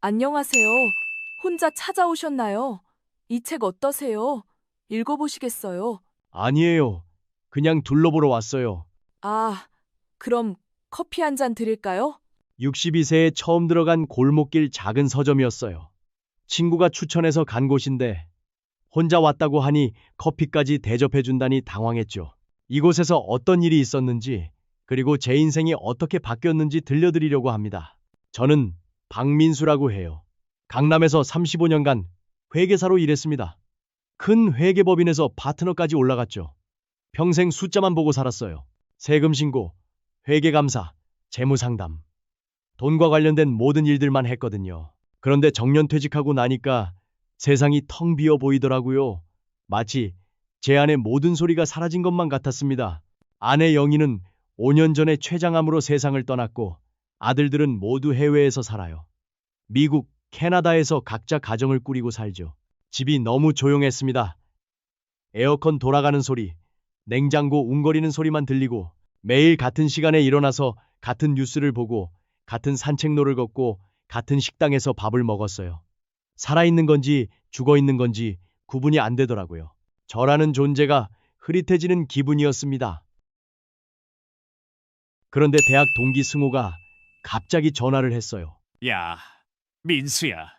안녕하세요. 혼자 찾아오셨나요? 이 책 어떠세요? 읽어보시겠어요? 아니에요. 그냥 둘러보러 왔어요. 아, 그럼 커피 한 잔 드릴까요? 62세에 처음 들어간 골목길 작은 서점이었어요. 친구가 추천해서 간 곳인데 혼자 왔다고 하니 커피까지 대접해준다니 당황했죠. 이곳에서 어떤 일이 있었는지 그리고 제 인생이 어떻게 바뀌었는지 들려드리려고 합니다. 저는 박민수라고 해요. 강남에서 35년간 회계사로 일했습니다. 큰 회계법인에서 파트너까지 올라갔죠. 평생 숫자만 보고 살았어요. 세금 신고, 회계감사, 재무상담, 돈과 관련된 모든 일들만 했거든요. 그런데 정년퇴직하고 나니까 세상이 텅 비어 보이더라고요. 마치 제 안의 모든 소리가 사라진 것만 같았습니다. 아내 영희는 5년 전에 췌장암으로 세상을 떠났고 아들들은 모두 해외에서 살아요. 미국, 캐나다에서 각자 가정을 꾸리고 살죠. 집이 너무 조용했습니다. 에어컨 돌아가는 소리, 냉장고 웅거리는 소리만 들리고 매일 같은 시간에 일어나서 같은 뉴스를 보고 같은 산책로를 걷고 같은 식당에서 밥을 먹었어요. 살아있는 건지 죽어있는 건지 구분이 안 되더라고요. 저라는 존재가 흐릿해지는 기분이었습니다. 그런데 대학 동기 승호가 갑자기 전화를 했어요. 야, 민수야.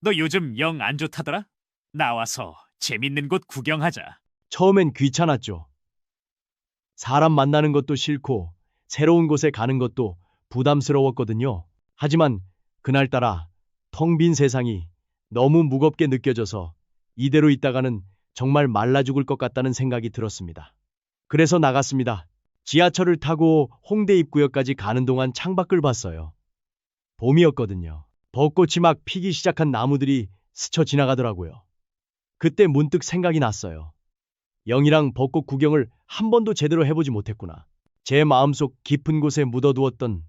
너 요즘 영 안 좋다더라? 나와서 재밌는 곳 구경하자. 처음엔 귀찮았죠. 사람 만나는 것도 싫고 새로운 곳에 가는 것도 부담스러웠거든요. 하지만 그날따라 텅 빈 세상이 너무 무겁게 느껴져서 이대로 있다가는 정말 말라 죽을 것 같다는 생각이 들었습니다. 그래서 나갔습니다. 지하철을 타고 홍대 입구역까지 가는 동안 창밖을 봤어요. 봄이었거든요. 벚꽃이 막 피기 시작한 나무들이 스쳐 지나가더라고요. 그때 문득 생각이 났어요. 영이랑 벚꽃 구경을 한 번도 제대로 해보지 못했구나. 제 마음속 깊은 곳에 묻어두었던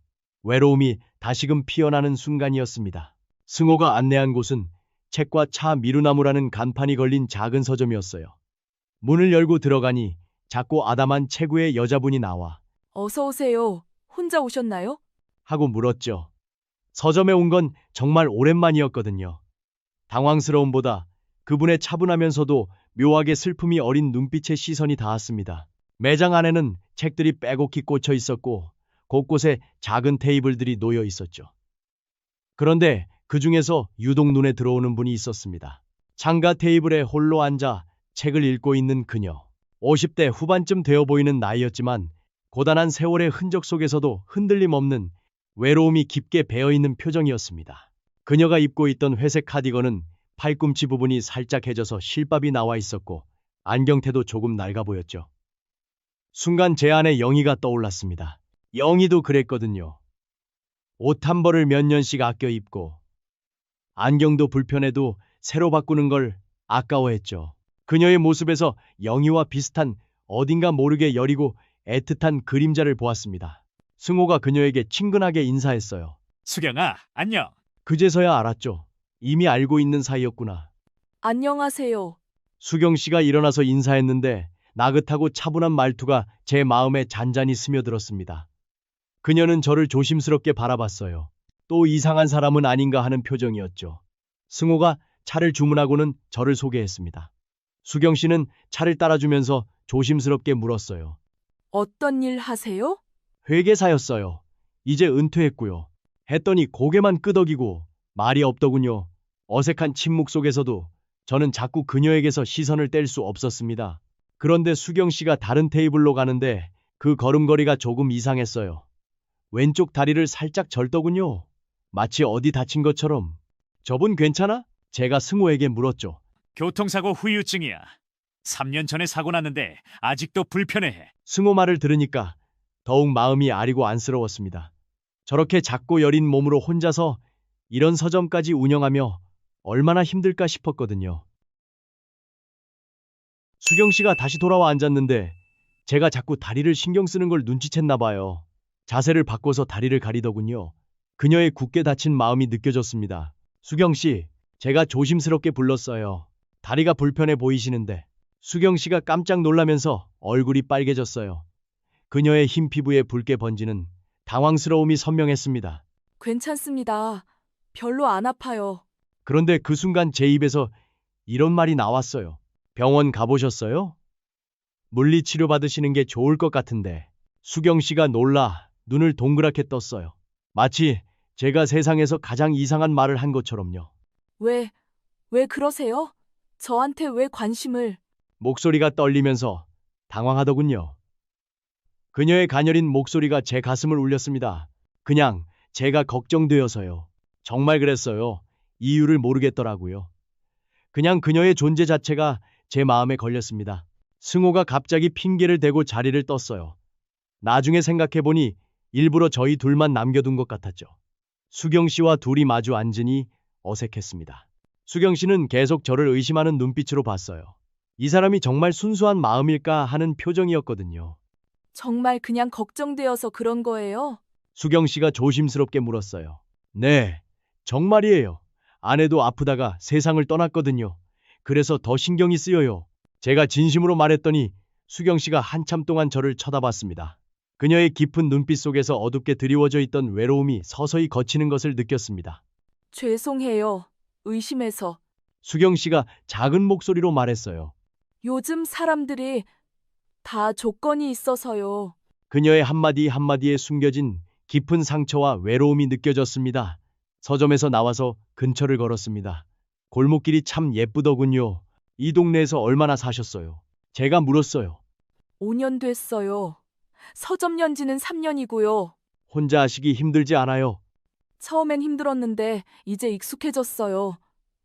외로움이 다시금 피어나는 순간이었습니다. 승호가 안내한 곳은 책과 차 미루나무라는 간판이 걸린 작은 서점이었어요. 문을 열고 들어가니 작고 아담한 체구의 여자분이 나와 어서 오세요. 혼자 오셨나요? 하고 물었죠. 서점에 온 건 정말 오랜만이었거든요. 당황스러움보다 그분의 차분하면서도 묘하게 슬픔이 어린 눈빛에 시선이 닿았습니다. 매장 안에는 책들이 빼곡히 꽂혀 있었고 곳곳에 작은 테이블들이 놓여 있었죠. 그런데 그 중에서 유독 눈에 들어오는 분이 있었습니다. 창가 테이블에 홀로 앉아 책을 읽고 있는 그녀. 50대 후반쯤 되어 보이는 나이였지만 고단한 세월의 흔적 속에서도 흔들림 없는 외로움이 깊게 배어있는 표정이었습니다. 그녀가 입고 있던 회색 카디건은 팔꿈치 부분이 살짝 해져서 실밥이 나와 있었고 안경테도 조금 낡아 보였죠. 순간 제 안에 영희가 떠올랐습니다. 영희도 그랬거든요. 옷 한 벌을 몇 년씩 아껴 입고 안경도 불편해도 새로 바꾸는 걸 아까워했죠. 그녀의 모습에서 영희와 비슷한 어딘가 모르게 여리고 애틋한 그림자를 보았습니다. 승호가 그녀에게 친근하게 인사했어요. 수경아, 안녕. 그제서야 알았죠. 이미 알고 있는 사이였구나. 안녕하세요. 수경 씨가 일어나서 인사했는데 나긋하고 차분한 말투가 제 마음에 잔잔히 스며들었습니다. 그녀는 저를 조심스럽게 바라봤어요. 또 이상한 사람은 아닌가 하는 표정이었죠. 승호가 차를 주문하고는 저를 소개했습니다. 수경 씨는 차를 따라주면서 조심스럽게 물었어요. 어떤 일 하세요? 회계사였어요. 이제 은퇴했고요. 했더니 고개만 끄덕이고 말이 없더군요. 어색한 침묵 속에서도 저는 자꾸 그녀에게서 시선을 뗄 수 없었습니다. 그런데 수경 씨가 다른 테이블로 가는데 그 걸음걸이가 조금 이상했어요. 왼쪽 다리를 살짝 절더군요. 마치 어디 다친 것처럼. 저분 괜찮아? 제가 승호에게 물었죠. 교통사고 후유증이야. 3년 전에 사고 났는데 아직도 불편해해. 승호 말을 들으니까 더욱 마음이 아리고 안쓰러웠습니다. 저렇게 작고 여린 몸으로 혼자서 이런 서점까지 운영하며 얼마나 힘들까 싶었거든요. 수경 씨가 다시 돌아와 앉았는데 제가 자꾸 다리를 신경 쓰는 걸 눈치챘나 봐요. 자세를 바꿔서 다리를 가리더군요. 그녀의 굳게 닫힌 마음이 느껴졌습니다. 수경 씨, 제가 조심스럽게 불렀어요. 다리가 불편해 보이시는데. 수경 씨가 깜짝 놀라면서 얼굴이 빨개졌어요. 그녀의 흰 피부에 붉게 번지는 당황스러움이 선명했습니다. 괜찮습니다. 별로 안 아파요. 그런데 그 순간 제 입에서 이런 말이 나왔어요. 병원 가보셨어요? 물리치료 받으시는 게 좋을 것 같은데. 수경 씨가 놀라 눈을 동그랗게 떴어요. 마치 제가 세상에서 가장 이상한 말을 한 것처럼요. 왜 그러세요? 저한테 왜 관심을? 목소리가 떨리면서 당황하더군요. 그녀의 가녀린 목소리가 제 가슴을 울렸습니다. 그냥 제가 걱정되어서요. 정말 그랬어요. 이유를 모르겠더라고요. 그냥 그녀의 존재 자체가 제 마음에 걸렸습니다. 승호가 갑자기 핑계를 대고 자리를 떴어요. 나중에 생각해보니 일부러 저희 둘만 남겨둔 것 같았죠. 수경 씨와 둘이 마주 앉으니 어색했습니다. 수경 씨는 계속 저를 의심하는 눈빛으로 봤어요. 이 사람이 정말 순수한 마음일까 하는 표정이었거든요. 정말 그냥 걱정되어서 그런 거예요? 수경 씨가 조심스럽게 물었어요. 네, 정말이에요. 아내도 아프다가 세상을 떠났거든요. 그래서 더 신경이 쓰여요. 제가 진심으로 말했더니 수경 씨가 한참 동안 저를 쳐다봤습니다. 그녀의 깊은 눈빛 속에서 어둡게 드리워져 있던 외로움이 서서히 걷히는 것을 느꼈습니다. 죄송해요. 의심해서. 수경 씨가 작은 목소리로 말했어요. 요즘 사람들이 다 조건이 있어서요. 그녀의 한마디 한마디에 숨겨진 깊은 상처와 외로움이 느껴졌습니다. 서점에서 나와서 근처를 걸었습니다. 골목길이 참 예쁘더군요. 이 동네에서 얼마나 사셨어요? 제가 물었어요. 5년 됐어요. 서점 연지는 3년이고요. 혼자 하시기 힘들지 않아요? 처음엔 힘들었는데 이제 익숙해졌어요.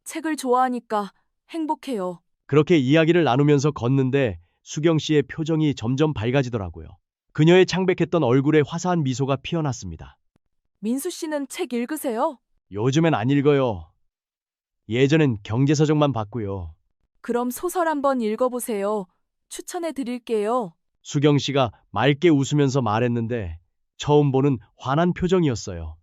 책을 좋아하니까 행복해요. 그렇게 이야기를 나누면서 걷는데 수경 씨의 표정이 점점 밝아지더라고요. 그녀의 창백했던 얼굴에 화사한 미소가 피어났습니다. 민수 씨는 책 읽으세요? 요즘엔 안 읽어요. 예전엔 경제서적만 봤고요. 그럼 소설 한번 읽어보세요. 추천해 드릴게요. 수경 씨가 맑게 웃으면서 말했는데 처음 보는 환한 표정이었어요.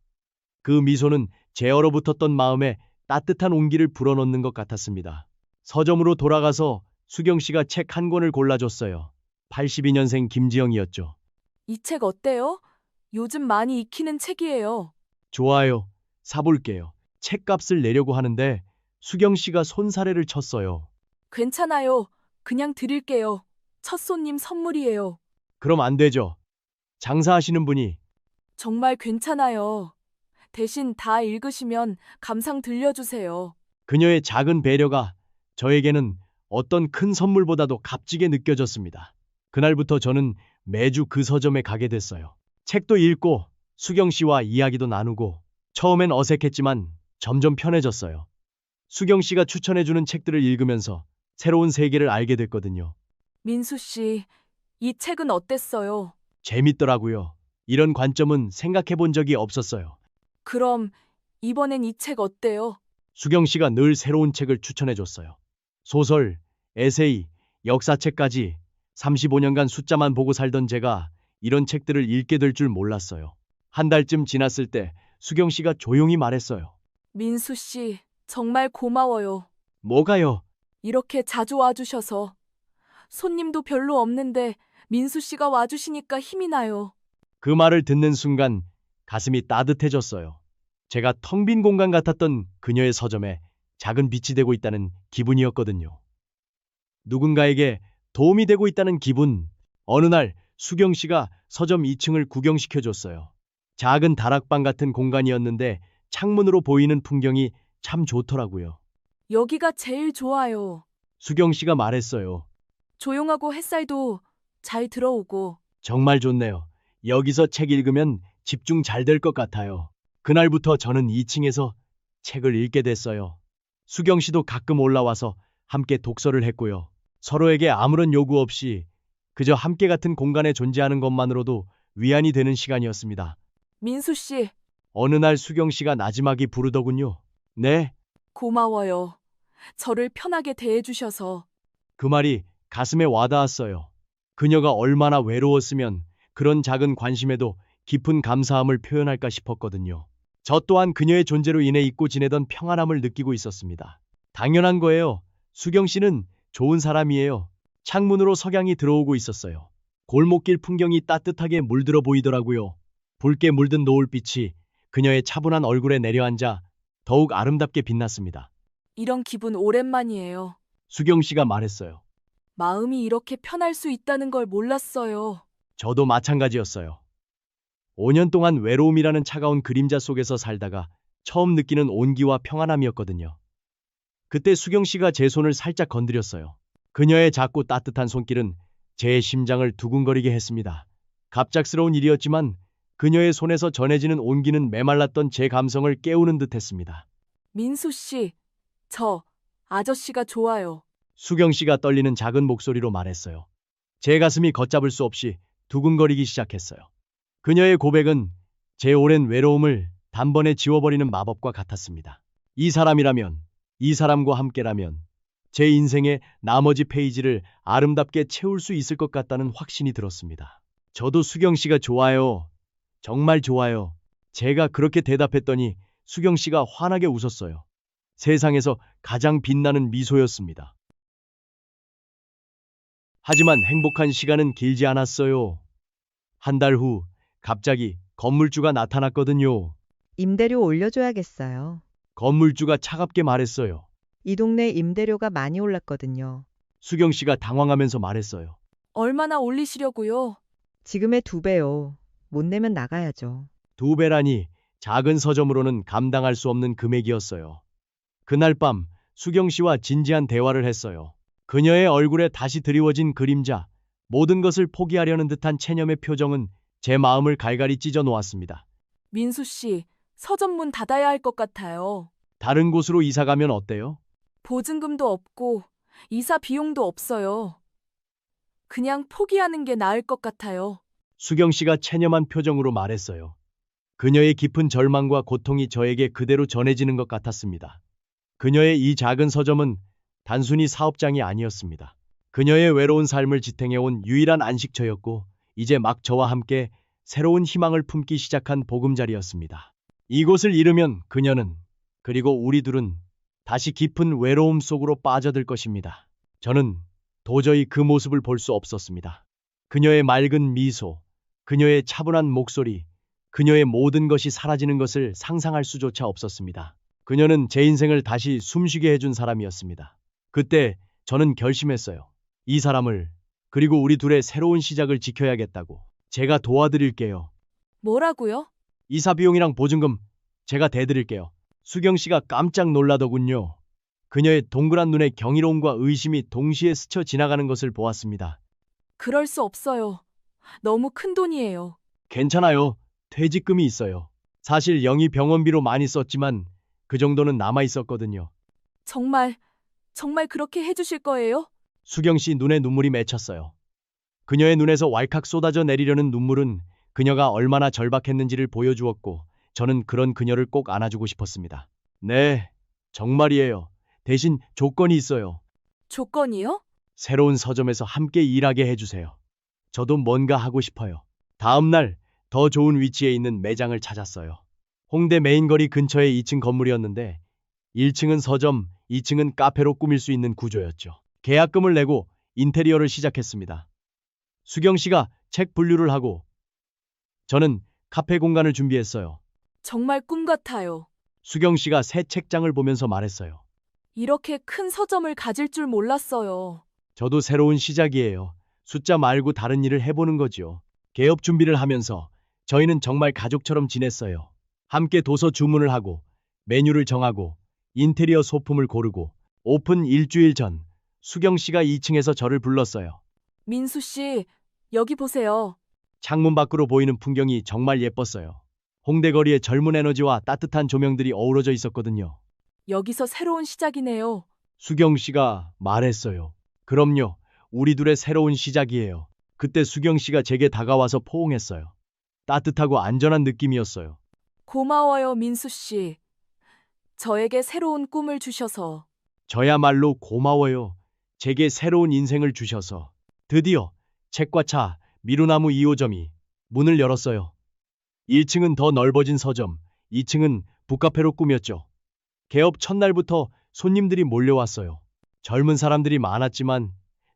그 미소는 제 얼어붙었던 마음에 따뜻한 온기를 불어넣는 것 같았습니다. 서점으로 돌아가서 수경 씨가 책 한 권을 골라줬어요. 82년생 김지영이었죠. 이 책 어때요? 요즘 많이 익히는 책이에요. 좋아요. 사볼게요. 책값을 내려고 하는데 수경 씨가 손사래를 쳤어요. 괜찮아요. 그냥 드릴게요. 첫 손님 선물이에요. 그럼 안 되죠. 장사하시는 분이. 정말 괜찮아요. 대신 다 읽으시면 감상 들려주세요. 그녀의 작은 배려가 저에게는 어떤 큰 선물보다도 값지게 느껴졌습니다. 그날부터 저는 매주 그 서점에 가게 됐어요. 책도 읽고 수경 씨와 이야기도 나누고 처음엔 어색했지만 점점 편해졌어요. 수경 씨가 추천해주는 책들을 읽으면서 새로운 세계를 알게 됐거든요. 민수 씨, 이 책은 어땠어요? 재밌더라고요. 이런 관점은 생각해 본 적이 없었어요. 그럼 이번엔 이 책 어때요? 수경 씨가 늘 새로운 책을 추천해 줬어요. 소설, 에세이, 역사책까지 35년간 숫자만 보고 살던 제가 이런 책들을 읽게 될 줄 몰랐어요. 한 달쯤 지났을 때 수경 씨가 조용히 말했어요. 민수 씨, 정말 고마워요. 뭐가요? 이렇게 자주 와주셔서. 손님도 별로 없는데 민수 씨가 와주시니까 힘이 나요. 그 말을 듣는 순간 가슴이 따뜻해졌어요. 제가 텅 빈 공간 같았던 그녀의 서점에 작은 빛이 되고 있다는 기분이었거든요. 누군가에게 도움이 되고 있다는 기분. 어느 날 수경 씨가 서점 2층을 구경시켜 줬어요. 작은 다락방 같은 공간이었는데 창문으로 보이는 풍경이 참 좋더라고요. 여기가 제일 좋아요. 수경 씨가 말했어요. 조용하고 햇살도 잘 들어오고. 정말 좋네요. 여기서 책 읽으면 집중 잘 될 것 같아요. 그날부터 저는 2층에서 책을 읽게 됐어요. 수경 씨도 가끔 올라와서 함께 독서를 했고요. 서로에게 아무런 요구 없이 그저 함께 같은 공간에 존재하는 것만으로도 위안이 되는 시간이었습니다. 민수 씨, 어느 날 수경 씨가 나지막이 부르더군요. 네, 고마워요. 저를 편하게 대해주셔서. 그 말이 가슴에 와닿았어요. 그녀가 얼마나 외로웠으면 그런 작은 관심에도 깊은 감사함을 표현할까 싶었거든요. 저 또한 그녀의 존재로 인해 잊고 지내던 평안함을 느끼고 있었습니다. 당연한 거예요. 수경 씨는 좋은 사람이에요. 창문으로 석양이 들어오고 있었어요. 골목길 풍경이 따뜻하게 물들어 보이더라고요. 붉게 물든 노을빛이 그녀의 차분한 얼굴에 내려앉아 더욱 아름답게 빛났습니다. 이런 기분 오랜만이에요. 수경 씨가 말했어요. 마음이 이렇게 편할 수 있다는 걸 몰랐어요. 저도 마찬가지였어요. 5년 동안 외로움이라는 차가운 그림자 속에서 살다가 처음 느끼는 온기와 평안함이었거든요. 그때 수경 씨가 제 손을 살짝 건드렸어요. 그녀의 작고 따뜻한 손길은 제 심장을 두근거리게 했습니다. 갑작스러운 일이었지만 그녀의 손에서 전해지는 온기는 메말랐던 제 감성을 깨우는 듯 했습니다. 민수 씨, 저 아저씨가 좋아요. 수경 씨가 떨리는 작은 목소리로 말했어요. 제 가슴이 걷잡을 수 없이 두근거리기 시작했어요. 그녀의 고백은 제 오랜 외로움을 단번에 지워버리는 마법과 같았습니다. 이 사람이라면, 이 사람과 함께라면 제 인생의 나머지 페이지를 아름답게 채울 수 있을 것 같다는 확신이 들었습니다. 저도 수경 씨가 좋아요. 정말 좋아요. 제가 그렇게 대답했더니 수경 씨가 환하게 웃었어요. 세상에서 가장 빛나는 미소였습니다. 하지만 행복한 시간은 길지 않았어요. 한 달 후 갑자기 건물주가 나타났거든요. 임대료 올려줘야겠어요. 건물주가 차갑게 말했어요. 이 동네 임대료가 많이 올랐거든요. 수경 씨가 당황하면서 말했어요. 얼마나 올리시려고요? 지금의 2배요. 못 내면 나가야죠. 2배라니 작은 서점으로는 감당할 수 없는 금액이었어요. 그날 밤 수경 씨와 진지한 대화를 했어요. 그녀의 얼굴에 다시 드리워진 그림자, 모든 것을 포기하려는 듯한 체념의 표정은 제 마음을 갈갈이 찢어 놓았습니다. 민수 씨, 서점 문 닫아야 할 것 같아요. 다른 곳으로 이사 가면 어때요? 보증금도 없고 이사 비용도 없어요. 그냥 포기하는 게 나을 것 같아요. 수경 씨가 체념한 표정으로 말했어요. 그녀의 깊은 절망과 고통이 저에게 그대로 전해지는 것 같았습니다. 그녀의 이 작은 서점은 단순히 사업장이 아니었습니다. 그녀의 외로운 삶을 지탱해온 유일한 안식처였고, 이제 막 저와 함께 새로운 희망을 품기 시작한 보금자리였습니다. 이곳을 잃으면 그녀는, 그리고 우리 둘은 다시 깊은 외로움 속으로 빠져들 것입니다. 저는 도저히 그 모습을 볼 수 없었습니다. 그녀의 맑은 미소, 그녀의 차분한 목소리, 그녀의 모든 것이 사라지는 것을 상상할 수조차 없었습니다. 그녀는 제 인생을 다시 숨쉬게 해준 사람이었습니다. 그때 저는 결심했어요. 이 사람을, 그리고 우리 둘의 새로운 시작을 지켜야겠다고. 제가 도와드릴게요. 뭐라고요? 이사 비용이랑 보증금 제가 대드릴게요. 수경 씨가 깜짝 놀라더군요. 그녀의 동그란 눈에 경이로움과 의심이 동시에 스쳐 지나가는 것을 보았습니다. 그럴 수 없어요. 너무 큰 돈이에요. 괜찮아요. 퇴직금이 있어요. 사실 영희 병원비로 많이 썼지만 그 정도는 남아 있었거든요. 정말 그렇게 해주실 거예요? 수경 씨 눈에 눈물이 맺혔어요. 그녀의 눈에서 왈칵 쏟아져 내리려는 눈물은 그녀가 얼마나 절박했는지를 보여주었고, 저는 그런 그녀를 꼭 안아주고 싶었습니다. 네, 정말이에요. 대신 조건이 있어요. 조건이요? 새로운 서점에서 함께 일하게 해주세요. 저도 뭔가 하고 싶어요. 다음 날 더 좋은 위치에 있는 매장을 찾았어요. 홍대 메인거리 근처의 2층 건물이었는데 1층은 서점, 2층은 카페로 꾸밀 수 있는 구조였죠. 계약금을 내고 인테리어를 시작했습니다. 수경 씨가 책 분류를 하고 저는 카페 공간을 준비했어요. 정말 꿈 같아요. 수경 씨가 새 책장을 보면서 말했어요. 이렇게 큰 서점을 가질 줄 몰랐어요. 저도 새로운 시작이에요. 숫자 말고 다른 일을 해보는 거죠. 개업 준비를 하면서 저희는 정말 가족처럼 지냈어요. 함께 도서 주문을 하고 메뉴를 정하고 인테리어 소품을 고르고 오픈 일주일 전 수경 씨가 2층에서 저를 불렀어요. 민수 씨, 여기 보세요. 창문 밖으로 보이는 풍경이 정말 예뻤어요. 홍대 거리의 젊은 에너지와 따뜻한 조명들이 어우러져 있었거든요. 여기서 새로운 시작이네요. 수경 씨가 말했어요. 그럼요. 우리 둘의 새로운 시작이에요. 그때 수경 씨가 제게 다가와서 포옹했어요. 따뜻하고 안전한 느낌이었어요. 고마워요, 민수 씨. 저에게 새로운 꿈을 주셔서. 저야말로 고마워요. 제게 새로운 인생을 주셔서. 드디어 책과 차, 미루나무 2호점이 문을 열었어요. 1층은 더 넓어진 서점, 2층은 북카페로 꾸몄죠. 개업 첫날부터 손님들이 몰려왔어요. 젊은 사람들이 많았지만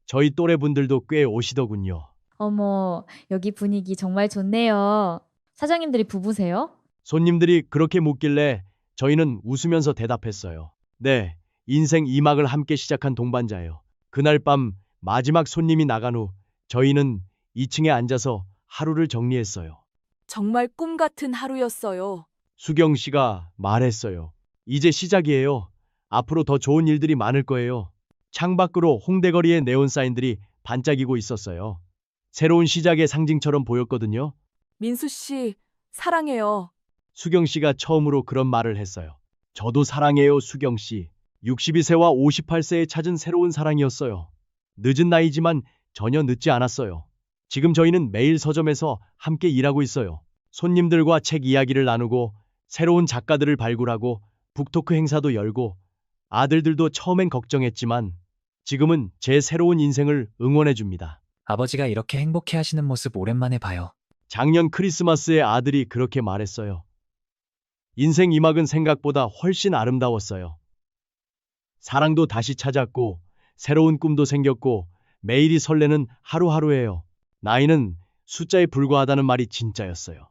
저희 또래 분들도 꽤 오시더군요. 어머, 여기 분위기 정말 좋네요. 사장님들이 부부세요? 손님들이 그렇게 묻길래 저희는 웃으면서 대답했어요. 네, 인생 2막을 함께 시작한 동반자예요. 그날 밤 마지막 손님이 나간 후 저희는 2층에 앉아서 하루를 정리했어요. 정말 꿈 같은 하루였어요. 수경 씨가 말했어요. 이제 시작이에요. 앞으로 더 좋은 일들이 많을 거예요. 창밖으로 홍대거리의 네온 사인들이 반짝이고 있었어요. 새로운 시작의 상징처럼 보였거든요. 민수 씨, 사랑해요. 수경 씨가 처음으로 그런 말을 했어요. 저도 사랑해요, 수경 씨. 62세와 58세에 찾은 새로운 사랑이었어요. 늦은 나이지만 전혀 늦지 않았어요. 지금 저희는 매일 서점에서 함께 일하고 있어요. 손님들과 책 이야기를 나누고 새로운 작가들을 발굴하고 북토크 행사도 열고 아들들도 처음엔 걱정했지만 지금은 제 새로운 인생을 응원해 줍니다. 아버지가 이렇게 행복해 하시는 모습 오랜만에 봐요. 작년 크리스마스에 아들이 그렇게 말했어요. 인생 2막은 생각보다 훨씬 아름다웠어요. 사랑도 다시 찾았고 새로운 꿈도 생겼고 매일이 설레는 하루하루예요. 나이는 숫자에 불과하다는 말이 진짜였어요.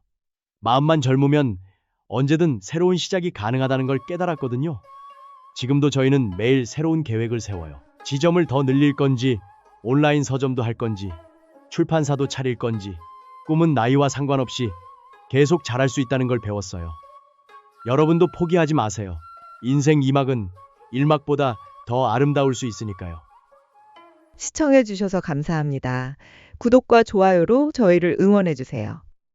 마음만 젊으면 언제든 새로운 시작이 가능하다는 걸 깨달았거든요. 지금도 저희는 매일 새로운 계획을 세워요. 지점을 더 늘릴 건지, 온라인 서점도 할 건지, 출판사도 차릴 건지, 꿈은 나이와 상관없이 계속 잘할 수 있다는 걸 배웠어요. 여러분도 포기하지 마세요. 인생 2막은 1막보다 더 아름다울 수 있으니까요. 시청해주셔서 감사합니다. 구독과 좋아요로 저희를 응원해주세요.